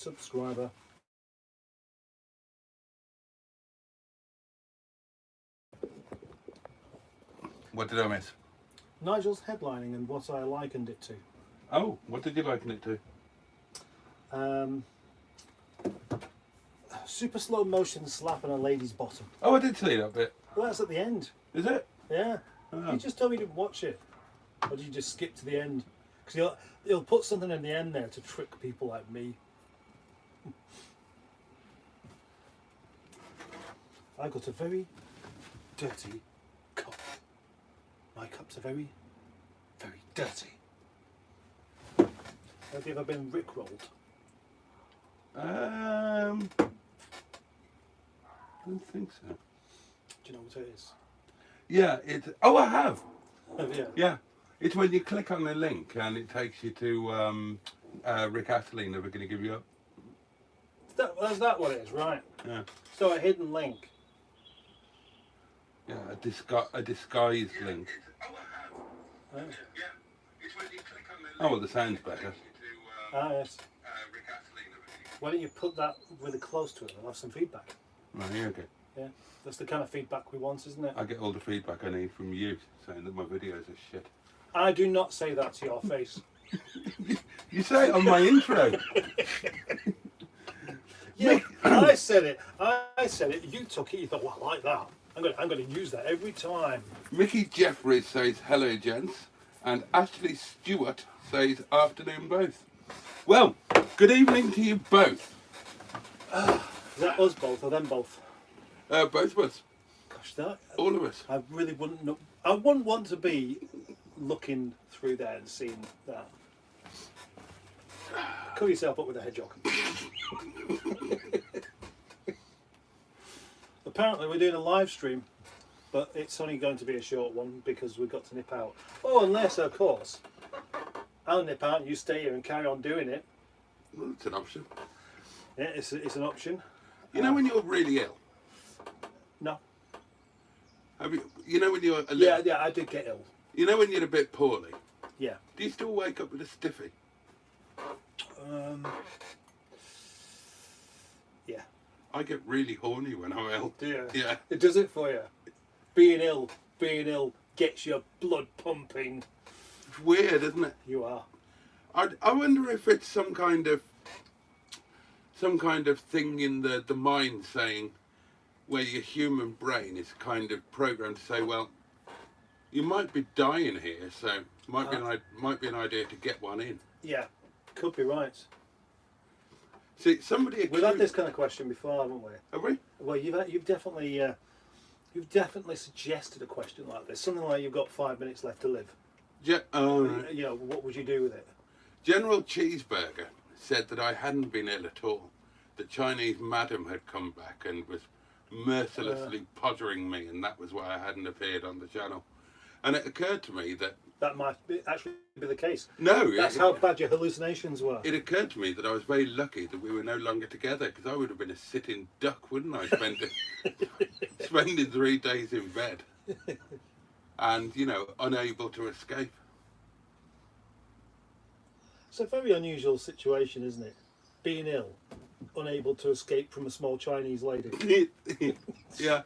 subscriber. What did I miss? Nigel's headlining and what I likened it to. Oh, what did you liken it to? Super slow motion slap on a lady's bottom. Oh, I did see that bit. Well, that's at the end. Is it? Yeah. Oh. You just told me you didn't watch it. Or did you just skip to the end? Because he'll put something in the end there to trick people like me. I got a very dirty cup. My cups are very, very dirty. Have you ever been rickrolled? I don't think so. Do you know what it is? Yeah, it's... Oh, I have. Have you? Yeah. It's when you click on the link and it takes you to Rick Astley, Never Gonna Give You Up. Is that what it is? Right. Yeah. So a hidden link. Yeah, a disguised link. Oh. Oh, well, the sound's better. Ah, yes. Why don't you put that really close to it and have some feedback? Right, here we go. Yeah, that's the kind of feedback we want, isn't it? I get all the feedback I need from you saying that my videos are shit. I do not say that to your face. You say it on my intro. Yeah, I said it. I said it. You took it. You thought, well, I like that. I'm going to use that every time. Mickey Jeffries says hello, gents, and Ashley Stewart says afternoon both. Well, good evening to you both. Is that us both or them both? Both of us. Gosh, that All of us. I really wouldn't know. I wouldn't want to be looking through there and seeing that. Cover yourself up with a hedgehog. Apparently we're doing a live stream, but it's only going to be a short one because we've got to nip out. Oh, unless, of course, I'll nip out and you stay here and carry on doing it. Well, it's an option. Yeah, it's an option. You know when you're really ill? No. Have you know when you're a little, Yeah, I did get ill. You know when you're a bit poorly? Yeah. Do you still wake up with a stiffy? Yeah. I get really horny when I'm ill. Do you? Yeah. It does it for you. Being ill gets your blood pumping. It's weird, isn't it? You are. I wonder if it's some kind of thing in the mind saying, where your human brain is kind of programmed to say, well, you might be dying here, so might be an idea to get one in. Yeah, could be right. See, somebody We've had this kind of question before, haven't we? Have we? Well, you've definitely suggested a question like this, something like you've got 5 minutes left to live. Right. You know, what would you do with it? General Cheeseburger said that I hadn't been ill at all. The Chinese madam had come back and was mercilessly pottering me, and that was why I hadn't appeared on the channel. And it occurred to me that might actually be the case. No, that's how bad your hallucinations were. It occurred to me that I was very lucky that we were no longer together, because I would have been a sitting duck, wouldn't I? Spending 3 days in bed, and unable to escape. It's a very unusual situation, isn't it? Being ill, unable to escape from a small Chinese lady. Yeah.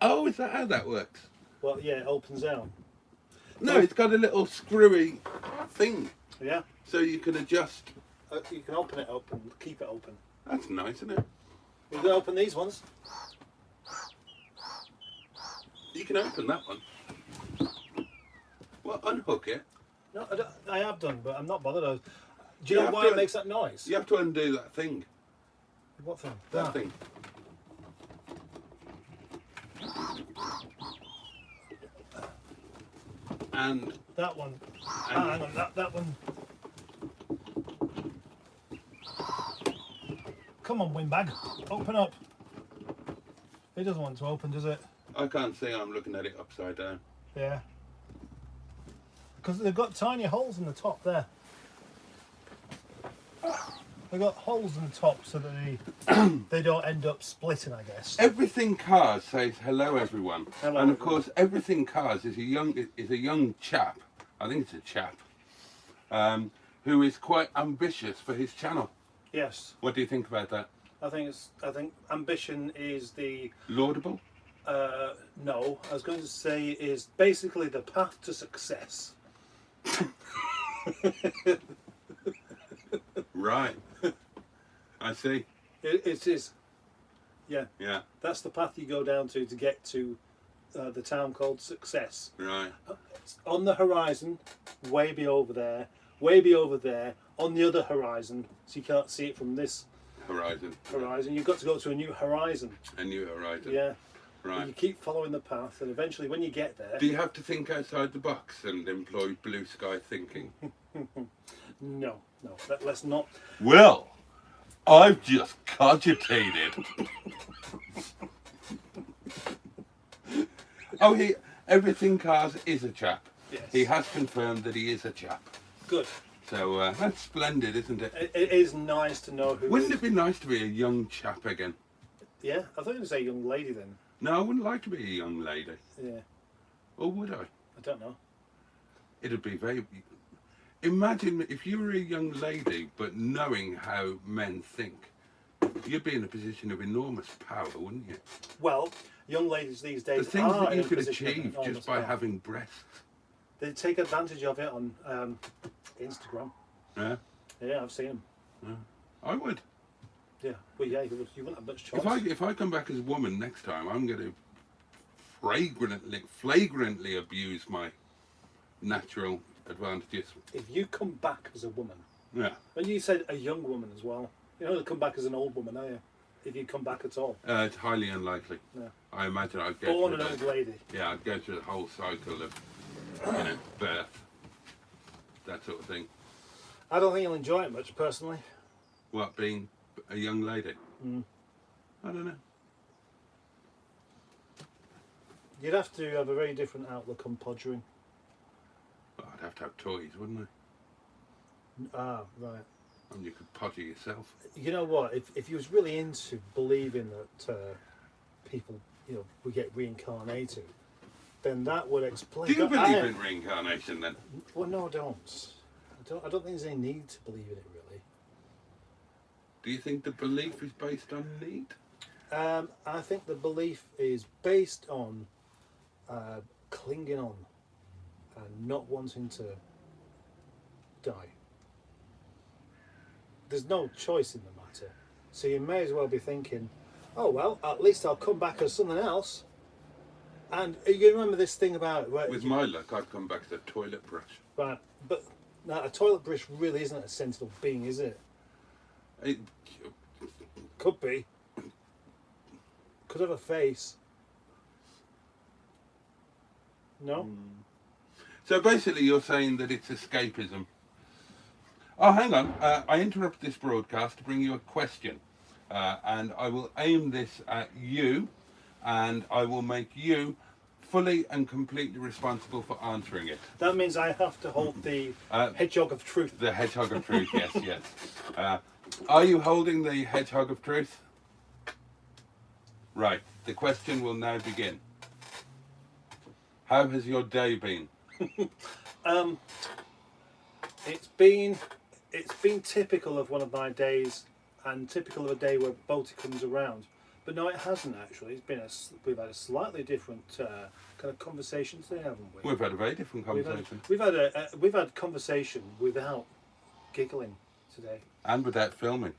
Oh, is that how that works? Well, yeah, it opens out. No, it's got a little screwy thing. Yeah. So you can adjust. You can open it open, keep it open. That's nice, isn't it? You can open these ones. You can open that one. Well, unhook it. No, I have done, but I'm not bothered. Do you know why it makes that noise? You have to undo that thing. What thing? That thing. And that one. Hang on, that one. Come on, windbag. Open up. It doesn't want to open, does it? I can't see, I'm looking at it upside down. Yeah. Because they've got tiny holes in the top there. They've got holes in the top so that they don't end up splitting, I guess. Everything Cars says hello everyone. Hello, and of everyone. course Everything Cars is a young chap, I think it's a chap, who is quite ambitious for his channel. Yes. What do you think about that? I think ambition is the Laudable? no. I was going to say is basically the path to success. Right. I see. It is. Yeah. Yeah. That's the path you go down to get to the town called Success. Right. It's on the horizon, way be over there, way be over there, on the other horizon, so you can't see it from this Horizon. You've got to go to a new horizon. A new horizon. Yeah. Right. And you keep following the path, and eventually, when you get there, Do you have to think outside the box and employ blue sky thinking? no, let's not. Well, I've just cogitated. Oh, everything cars is a chap. Yes. He has confirmed that he is a chap. Good. So that's splendid, isn't it? It is nice to know who. Wouldn't it be nice to be a young chap again? Yeah, I thought you were going to say young lady then. No, I wouldn't like to be a young lady. Yeah. Or would I? I don't know. It'd be very... Imagine if you were a young lady, but knowing how men think. You'd be in a position of enormous power, wouldn't you? Well, young ladies these days The things are that in you a could position of achieve enormous just by power. having breasts. They take advantage of it on Instagram. Yeah? Yeah, I've seen them. Yeah. I would. Yeah, well, yeah, you wouldn't have much choice. If I come back as a woman next time, I'm going to flagrantly abuse my natural advantages. If you come back as a woman, Yeah. and you said a young woman as well, you know, to come back as an old woman, are you? If you come back at all. It's highly unlikely. No. I imagine I'd go Born through an old lady. Yeah, I'd go through the whole cycle of, birth, that sort of thing. I don't think you'll enjoy it much, personally. What, being a young lady? Mm. I don't know. You'd have to have a very different outlook on podgering. Well, I'd have to have toys, wouldn't I? Ah, right. And you could podger yourself. You know what? If you was really into believing that people, you know, we get reincarnated, then that would explain. Do you believe in reincarnation then? Well, no, I don't. I don't think there's any need to believe in it, really. Do you think the belief is based on need? I think the belief is based on clinging on and not wanting to die. There's no choice in the matter. So you may as well be thinking, oh well, at least I'll come back as something else. And you remember this thing about... With my luck, I'd come back as a toilet brush. Right, but now, a toilet brush really isn't a sentient being, is it? It, Could be. Could have a face. No? So basically you're saying that it's escapism. Oh, hang on. I interrupt this broadcast to bring you a question. And I will aim this at you, and I will make you fully and completely responsible for answering it. That means I have to hold the hedgehog of truth. The hedgehog of truth, yes, yes. Are you holding the hedgehog of truth? Right. The question will now begin. How has your day been? It's been typical of one of my days, and typical of a day where Boaty comes around. But no, it hasn't actually. It's been we've had a slightly different kind of conversation today, haven't we? We've had a very different conversation. We've had conversation without giggling today, And without filming.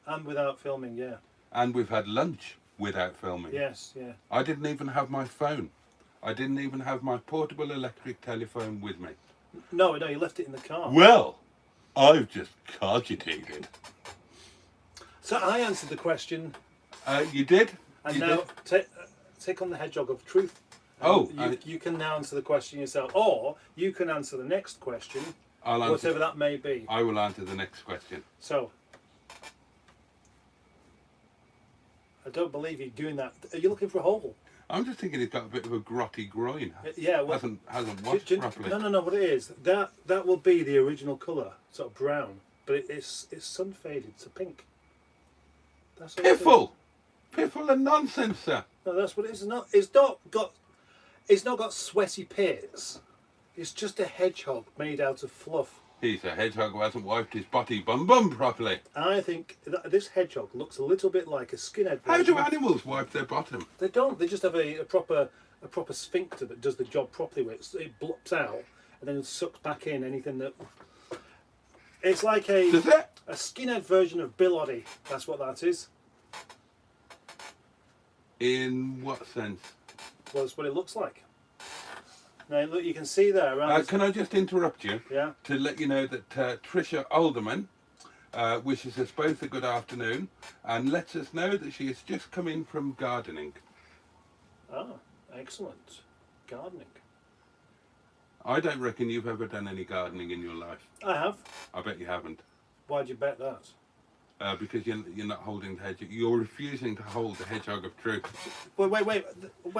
and without filming. Yeah. And we've had lunch without filming. Yes. Yeah. I didn't even have my phone. I didn't even have my portable electric telephone with me. No, you left it in the car. Well, I've just cogitated. So I answered the question, You did? and You now did? take on the hedgehog of truth. Oh, you can now answer the question yourself, or you can answer the next question, I'll answer. whatever that may be. I will answer the next question. So, I don't believe you're doing that. Are you looking for a hole? I'm just thinking he's got a bit of a grotty groin. Yeah. Well, Hasn't washed properly. No. What it is, that will be the original colour, sort of brown, but it's sun faded. It's a pink. That's all it is. Piffle and nonsense, sir. No, that's what it is. It's not got sweaty pits. It's just a hedgehog made out of fluff. He's a hedgehog who hasn't wiped his body bum bum properly. I think that this hedgehog looks a little bit like a skinhead How version. do animals wipe their bottom? They don't. They just have a proper sphincter that does the job properly. Where it blops out and then it sucks back in anything that. It's like Does it? a skinhead version of Bill Oddie. That's what that is. In what sense? Well, that's what it looks like. Now look, you can see there. Around Can I just interrupt you? Yeah. To let you know that Tricia Alderman wishes us both a good afternoon and lets us know that she has just come in from gardening. Ah, excellent. Gardening. I don't reckon you've ever done any gardening in your life. I have. I bet you haven't. Why'd you bet that? Because you're not holding the hedgehog. You're refusing to hold the hedgehog of truth. Wait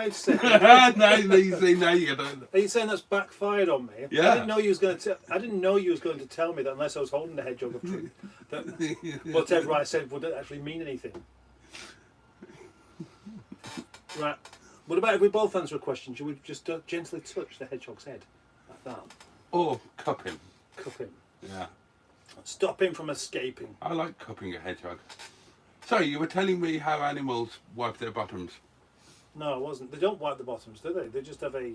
a second. No, you see, now you don't. Are you saying that's backfired on me? Yeah. I didn't know you was going to. I didn't know you was going to tell me that unless I was holding the hedgehog of truth, that whatever I said wouldn't actually mean anything. Right. What about if we both answer a question? Should we just gently touch the hedgehog's head like that? Or cup him. Cup him. Yeah. Stop him from escaping. I like cupping a hedgehog. So you were telling me how animals wipe their bottoms. No, I wasn't. They don't wipe the bottoms, do they? They just have a.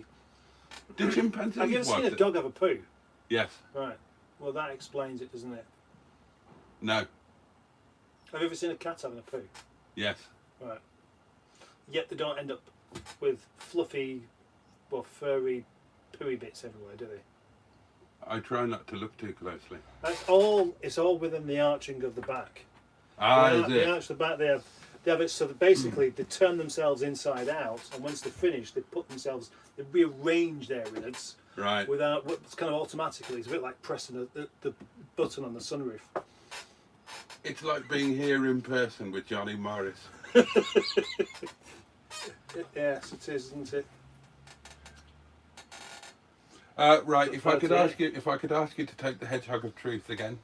Do chimpanzees Have you ever seen a wipe it? dog have a poo? Yes. Right. Well, that explains it, doesn't it? No. Have you ever seen a cat having a poo? Yes. Right. Yet they don't end up with fluffy, well, furry, pooey bits everywhere, do they? I try not to look too closely. That's all. It's all within the arching of the back. Ah, is The it? arch of the back. They have it so that basically they turn themselves inside out, and once they're finished, they rearrange their innards Right. without. It's kind of automatically. It's a bit like pressing the button on the sunroof. It's like being here in person with Johnny Morris. Yes, it is, isn't it? Right. If I could ask you to take the hedgehog of truth again.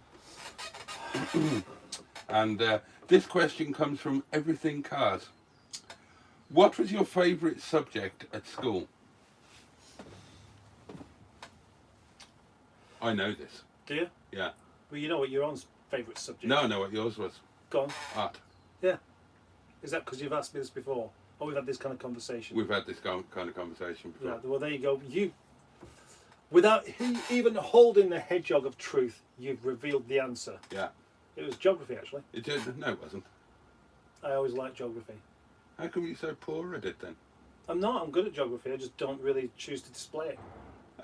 And this question comes from Everything Cars. What was your favourite subject at school? I know this. Do you? Yeah. Well, you know what your own favourite subject? No, I know what yours was. Go on. Art. Yeah. Is that because you've asked me this before? Or we've had this kind of conversation? We've had this kind of conversation before. Yeah, well, there you go. Without even holding the hedgehog of truth, you've revealed the answer. Yeah. It was geography, actually. No, it wasn't. I always liked geography. How come you're so poor at it then? I'm not. I'm good at geography. I just don't really choose to display it.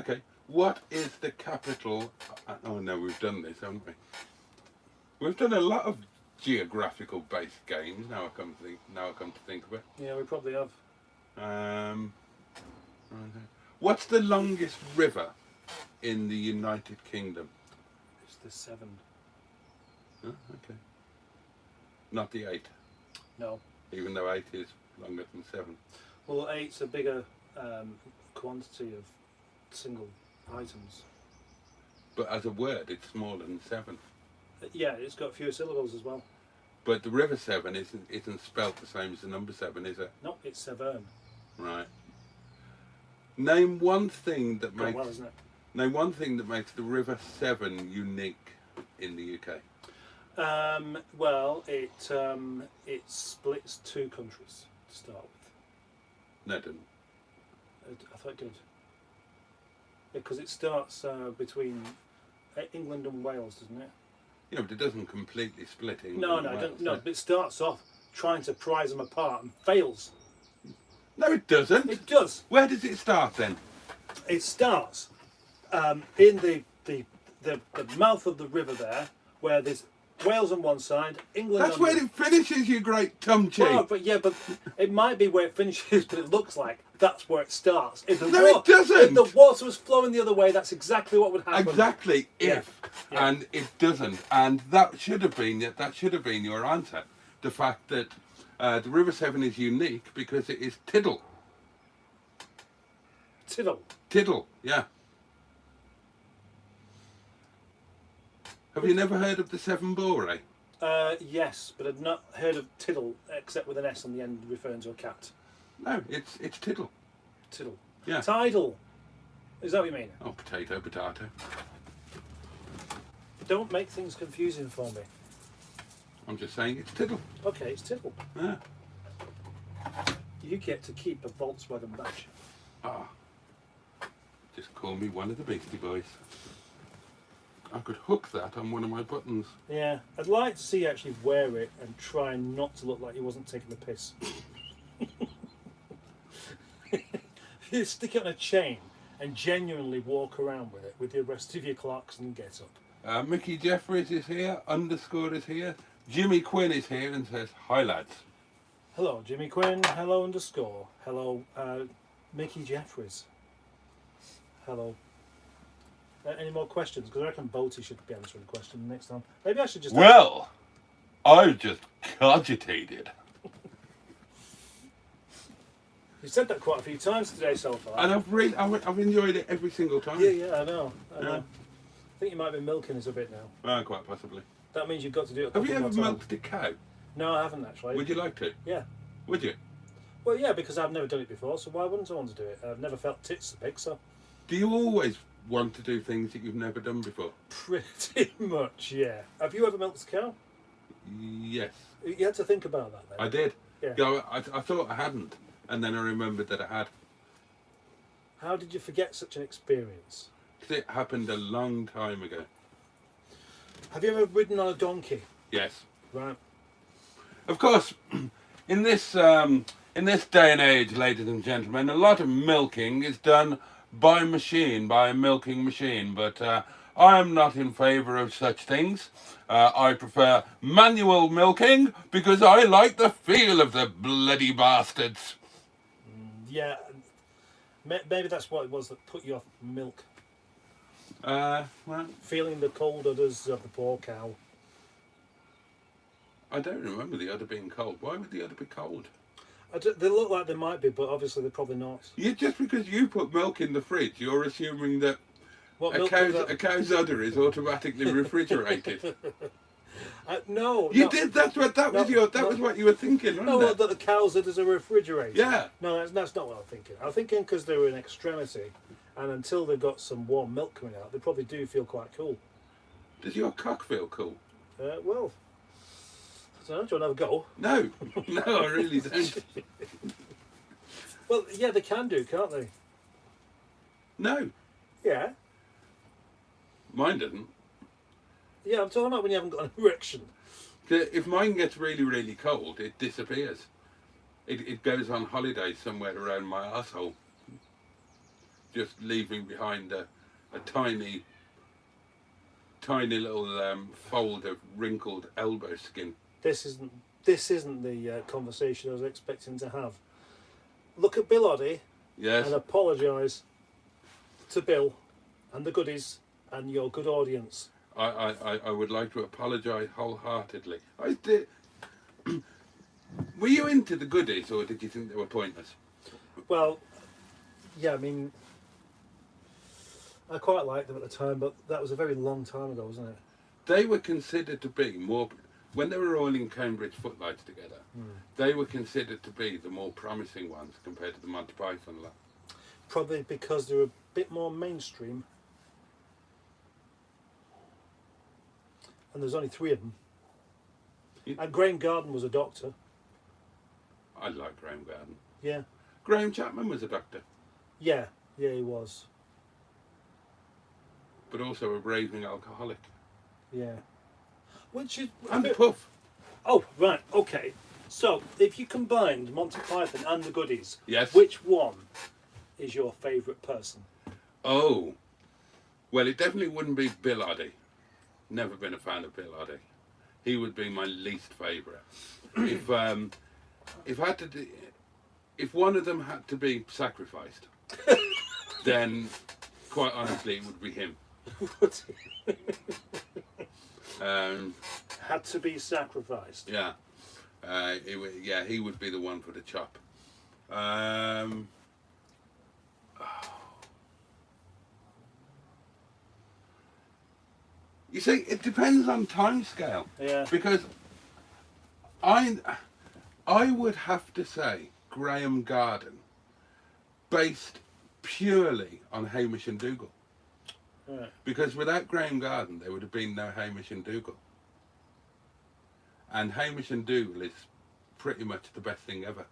Okay. What is the capital? Oh no, we've done this, haven't we? We've done a lot of geographical-based games. Now I come to think of it. Yeah, we probably have. What's the longest river in the United Kingdom? It's the Severn. Oh, okay. Not the 8, No. even though 8 is longer than 7. Well, 8's a bigger quantity of single items. But as a word, it's smaller than 7. Yeah, it's got fewer syllables as well. But the river Severn isn't spelt the same as the number 7, is it? No, it's Severn. Right. Name one thing that Gone makes well, isn't it? Name one thing that makes the River Severn unique in the UK. Well, it splits 2 countries to start with. No, it didn't. I thought it did. Because it starts between England and Wales, doesn't it? Yeah, but it doesn't completely split England. No, and no, Wales, no. But it starts off trying to prise them apart and fails. No, it doesn't. It does. Where does it start then? It starts in the mouth of the river there, where there's Wales on one side, England. That's on where the... it finishes, you great tum cheek. Well, but it might be where it finishes, but it looks like that's where it starts. If the No, it doesn't. If the water was flowing the other way, that's exactly what would happen. Exactly, if Yeah. and it doesn't, and that should have been your answer. The fact that the River Severn is unique because it is tidal. Tiddle. Yeah. Have you never heard of the Severn Boaty? Yes, but I've not heard of tiddle except with an S on the end referring to a cat. No, it's tidal. Tiddle. Yeah. Tidal. Is that what you mean? Oh, potato. Don't make things confusing for me. I'm just saying it's Tittle. Okay, it's Tittle. Yeah. You get to keep a Volkswagen badge. Ah. Just call me one of the Beastie Boys. I could hook that on one of my buttons. Yeah, I'd like to see you actually wear it and try not to look like you wasn't taking the piss. You stick it on a chain and genuinely walk around with it with the rest of your Clarkson get up. Mickey Jeffries is here, underscore is here, Jimmy Quinn is here and says, hi lads. Hello, Jimmy Quinn. Hello, underscore. Hello, Mickey Jeffries. Hello. Any more questions? Because I reckon Boaty should be answering the question next time. Maybe I should just... Well, I've just cogitated. You've said that quite a few times today so far. And I've enjoyed it every single time. Yeah, I know. I know. Yeah. I think you might be milking us a bit now. Quite possibly. That means you've got to do it a Have you couple ever more times. milked a cow? No, I haven't actually. Would you like to? Yeah. Would you? Well, yeah, because I've never done it before, so why wouldn't I want to do it? I've never felt tits so big, so... Do you always want to do things that you've never done before? Pretty much, yeah. Have you ever milked a cow? Yes. You had to think about that then. I did. Yeah. Go. I thought I hadn't, and then I remembered that I had. How did you forget such an experience? 'Cause it happened a long time ago. Have you ever ridden on a donkey? Yes. Right. Of course, in this day and age, ladies and gentlemen, a lot of milking is done by machine, by a milking machine, but I am not in favour of such things. I prefer manual milking because I like the feel of the bloody bastards. Yeah. Maybe that's what it was that put you off milk. Well, Feeling the cold udders of the poor cow. I don't remember the udder being cold. Why would the udder be cold? They look like they might be, but obviously they're probably not. Just because you put milk in the fridge, you're assuming that What a milk a cow's udder is automatically refrigerated. No. You did. That was what you were thinking, wasn't No, it? that the cow's udders are refrigerated. Yeah. No, that's not what I'm thinking. I'm thinking because they were in extremity, and until they've got some warm milk coming out, they probably do feel quite cool. Does your cock feel cool? Well, I don't know. Do you want to have a go? No, no, I really don't. Well, yeah, they can do, can't they? No, Yeah. mine doesn't. Yeah, I'm talking about when you haven't got an erection. If mine gets really, really cold, it disappears. It goes on holiday somewhere around my asshole, just leaving behind a tiny little fold of wrinkled elbow skin. This isn't the conversation I was expecting to have. Look at Bill Oddie Yes. and apologise to Bill and the goodies and your good audience. I would like to apologise wholeheartedly. I did. Were you into the goodies, or did you think they were pointless? Well, yeah, I mean, I quite liked them at the time, but that was a very long time ago, wasn't it? They were considered to be more, when they were all in Cambridge Footlights together, they were considered to be the more promising ones compared to the Monty Python lot. Probably because they were a bit more mainstream. And there's only 3 of them. And Graham Garden was a doctor. I like Graham Garden. Yeah. Graham Chapman was a doctor, Yeah, he was. but also a raving alcoholic. Yeah. Which is... And Puff. Oh, right, okay. So, if you combined Monty Python and the goodies, Yes. which one is your favourite person? Oh, well, it definitely wouldn't be Bill Oddie. Never been a fan of Bill Oddie. He would be my least favourite. If one of them had to be sacrificed, then quite honestly, it would be him. Had to be sacrificed. Yeah, he would be the one for the chop. You see, it depends on time scale. Yeah. Because I would have to say Graham Garden, based purely on Hamish and Dougal. Right. Because without Graham Garden, there would have been no Hamish and Dougal. And Hamish and Dougal is pretty much the best thing ever.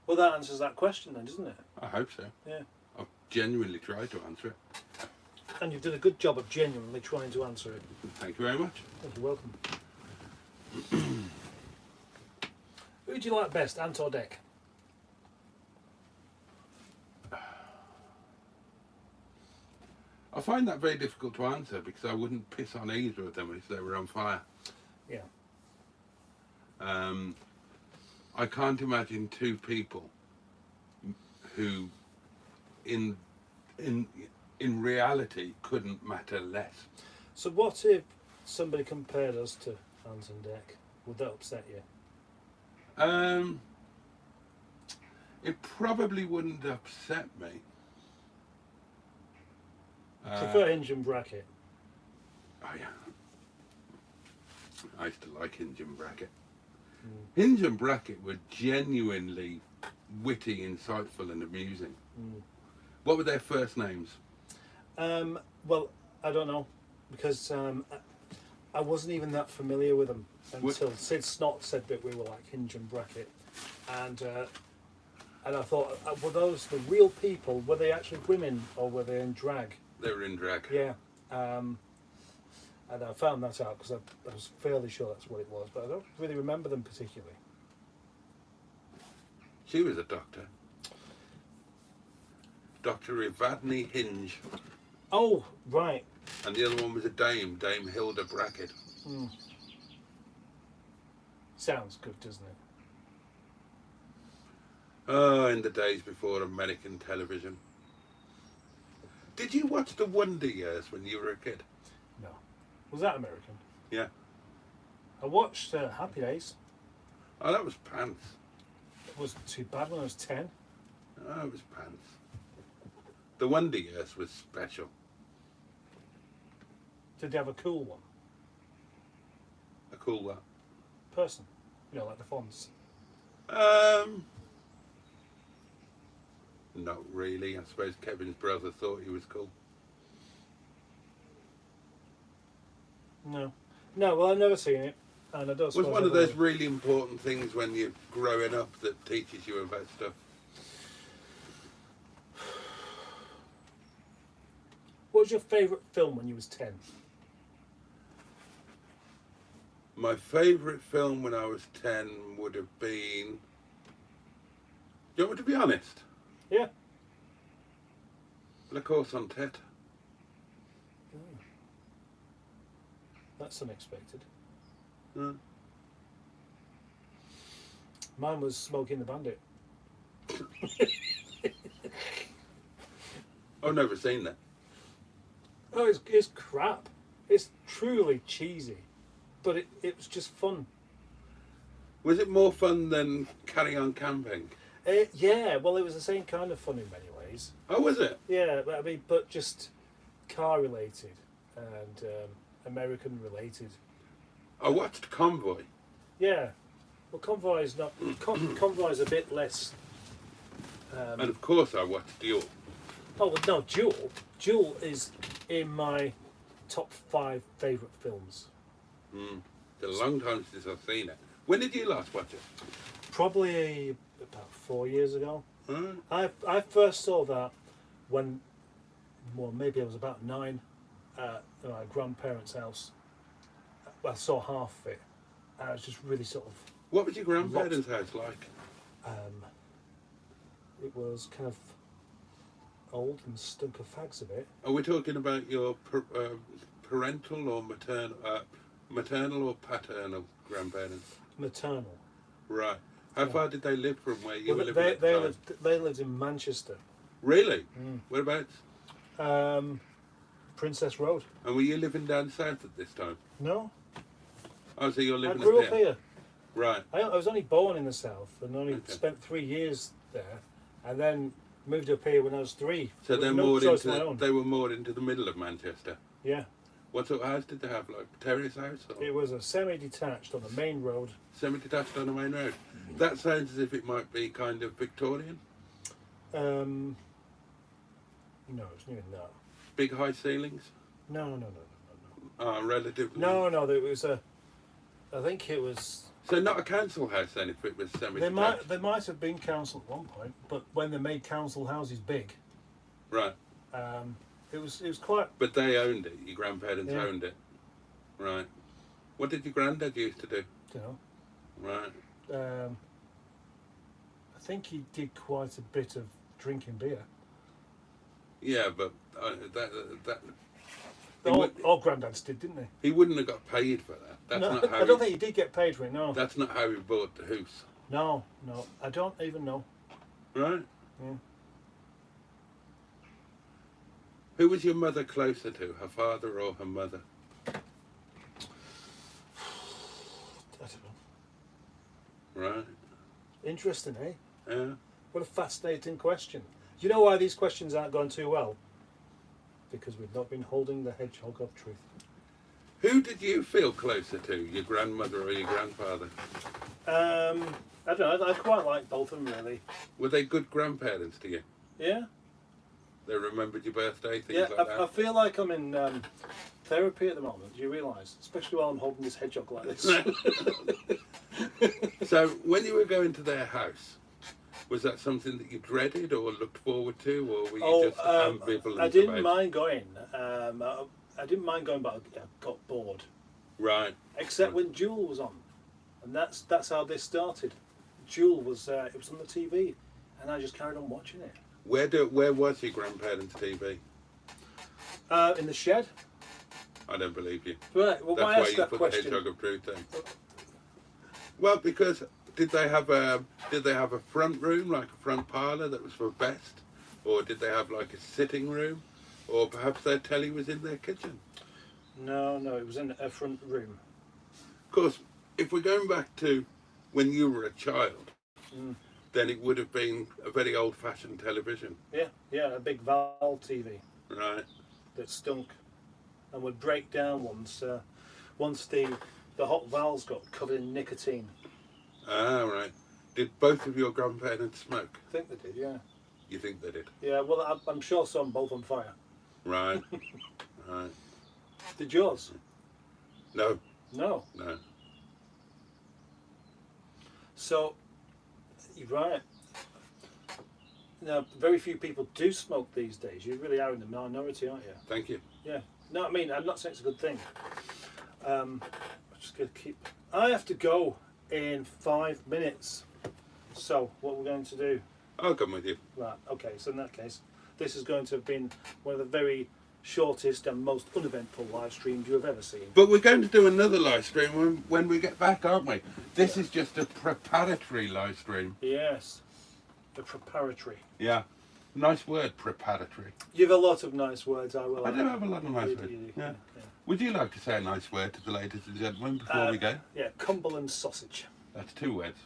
Well, that answers that question then, doesn't it? I hope so. Yeah. I've genuinely tried to answer it. And you've done a good job of genuinely trying to answer it. Thank you very much. You're welcome. Who do you like best, Ant or Dec? I find that very difficult to answer because I wouldn't piss on either of them if they were on fire. Yeah. I can't imagine two people who, in reality, couldn't matter less. So what if somebody compared us to Ant and Dec? Would that upset you? It probably wouldn't upset me. Prefer Hinge and Bracket. Oh yeah. I used to like Hinge and Bracket. Hinge and Bracket were genuinely witty, insightful and amusing. What were their first names? Well, I don't know, because I wasn't even that familiar with them until Sid Snot said that we were like Hinge and Bracket, and I thought, were those the real people? Were they actually women or were they in drag? They were in drag. Yeah, and I found that out because I was fairly sure that's what it was, but I don't really remember them particularly. She was a doctor. Dr. Evadne Hinge. Oh, right. And the other one was a Dame Hilda Bracket. Sounds good, doesn't it? Oh, in the days before American television. Did you watch the Wonder Years when you were a kid? No. Was that American? Yeah. I watched Happy Days. Oh, that was pants. It wasn't too bad when I was 10. Oh, it was pants. The Wonder Years was special. Did they have a cool one? A cool what? Person. You know, like the Fonz. Not really. I suppose Kevin's brother thought he was cool. No. No, well, I've never seen it. And I don't Was suppose one I of those will. really important things when you're growing up that teaches you about stuff. What was your favourite film when you was 10? My favourite film when I was 10 would have been... Do you want me to be honest? Yeah. La Course on Tête. That's unexpected. Hmm. Mine was Smoking the Bandit. I've never seen that. Oh, it's crap. It's truly cheesy. But it was just fun. Was it more fun than Carry On Camping? Yeah, well, it was the same kind of fun in many ways. Oh, was it? Yeah, but I mean, but just car related and American related. I watched Convoy. Yeah, well, Convoy is not. Convoy is a bit less. And of course I watched Duel. Oh well, no, Jewel. Jewel is in my top 5 favourite films. It's a long time since I've seen it. When did you last watch it? Probably about 4 years ago. Huh? I first saw that when, well, maybe I was about 9, at my grandparents' house. I saw half of it, and I was just really sort of. What was your grandparents' house like? It was kind of old and stunk of fags a bit. Are we talking about your parental or maternal or paternal grandparents? Maternal. Right. How far did they live from where you were living they, at the time? they lived in Manchester. Really? Whereabouts? Princess Road. And were you living down south at this time? No, Oh, so you're I living grew up up here. Right. I was only born in the south and only Okay. spent 3 years there, and then moved up here when I was 3. So with they're no moored choice into of my own. they were moored into the middle of Manchester. Yeah, What sort of house did they have? Like terrace house or it was a semi-detached on the main road. semi-detached on the main road? That sounds as if it might be kind of Victorian. No, it's not even that. Big high ceilings? No. Relatively. No, there was a. I think it was. So not a council house then, if it was semi-detached? They might have been council at one point, but when they made council houses big, Right. it was quite. But they owned it. Your grandparents Yeah. owned it. Right. What did your granddad used to do? You know. Right. I think he did quite a bit of drinking beer. Yeah, but that All granddads did, didn't they? he wouldn't have got paid for that. That's No, not how I don't think he did get paid for it. No. That's not how he bought the house. No, I don't even know. Right. Yeah. Who was your mother closer to, her father or her mother? I don't know. Right. Interesting, eh? Yeah. What a fascinating question. You know why these questions aren't going too well? Because we've not been holding the hedgehog of truth. Who did you feel closer to, your grandmother or your grandfather? I don't know. I quite like both of them, really. Were they good grandparents to you? Yeah. They remembered your birthday, things Yeah. like that? I feel like I'm in therapy at the moment. Do you realise? Especially while I'm holding this hedgehog like this. So, when you were going to their house, was that something that you dreaded or looked forward to, or were you just ambivalent I didn't about it? mind going. I didn't mind going, but I got bored. Right. Except when Jewel was on, and that's how this started. Jewel was it was on the TV, and I just carried on watching it. Where was your grandparents' TV? In the shed. I don't believe you. Right. Well, That's why why ask you that put question? the hedgehog of truth then. Well, because did they have a front room, like a front parlour that was for best, or did they have like a sitting room, or perhaps their telly was in their kitchen? No, it was in a front room. Of course, if we're going back to when you were a child, then it would have been a very old-fashioned television. Yeah, a big valve TV Right. that stunk and would break down once the hot valves got covered in nicotine. Ah, right. Did both of your grandparents smoke? I think they did, yeah. You think they did? Yeah, well, I'm sure some both on fire. Right. Right. Did yours? No. No. No. So, you're right. Now, very few people do smoke these days. You really are in the minority, aren't you? Thank you. Yeah. No, I mean, I'm not saying it's a good thing. I'm just going to keep... I have to go in 5 minutes. So, what we're going to do... I'll come with you. Right, okay, so in that case, this is going to have been one of the very shortest and most uneventful live streams you have ever seen. But we're going to do another live stream when we get back, aren't we? This is just a preparatory live stream. Yes, the preparatory. Yeah. Nice word, preparatory. You have a lot of nice words, I will. I do have a lot of nice You words. do. Yeah. Would you like to say a nice word to the ladies and gentlemen before we go? Yeah, Cumberland sausage. That's 2 words.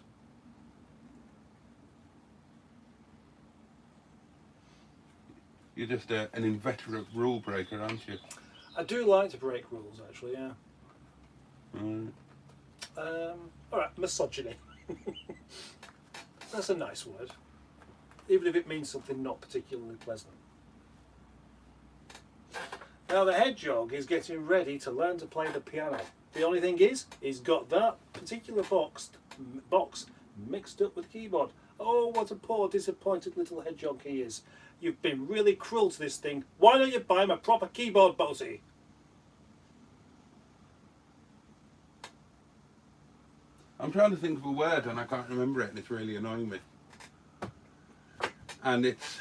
You're just an inveterate rule breaker, aren't you? I do like to break rules, actually, yeah. Right. All right, misogyny. That's a nice word, even if it means something not particularly pleasant. Now the hedgehog is getting ready to learn to play the piano. The only thing is, he's got that particular box mixed up with the keyboard. Oh, what a poor, disappointed little hedgehog he is. You've been really cruel to this thing. Why don't you buy him a proper keyboard, Boaty? I'm trying to think of a word and I can't remember it, and it's really annoying me. And it's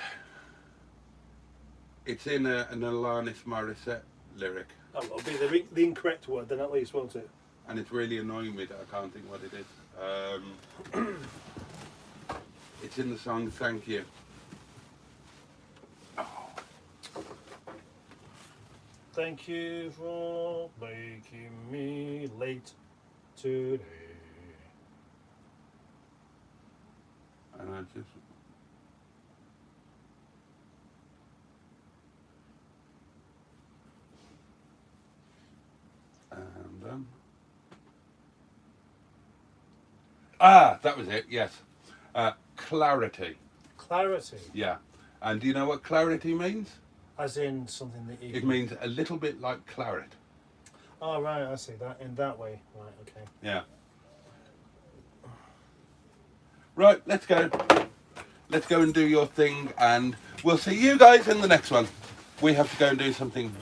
in an Alanis Morissette lyric. Oh, it'll be the incorrect word then at least, won't it? And it's really annoying me that I can't think what it is. It's in the song Thank You. Oh. Thank you for making me late today. And I just... And that was it, yes. Clarity. Clarity. Yeah. And do you know what clarity means? As in something that you. It means a little bit like claret. Oh right, I see that in that way. Right, okay. Yeah. Right, let's go. Let's go and do your thing, and we'll see you guys in the next one. We have to go and do something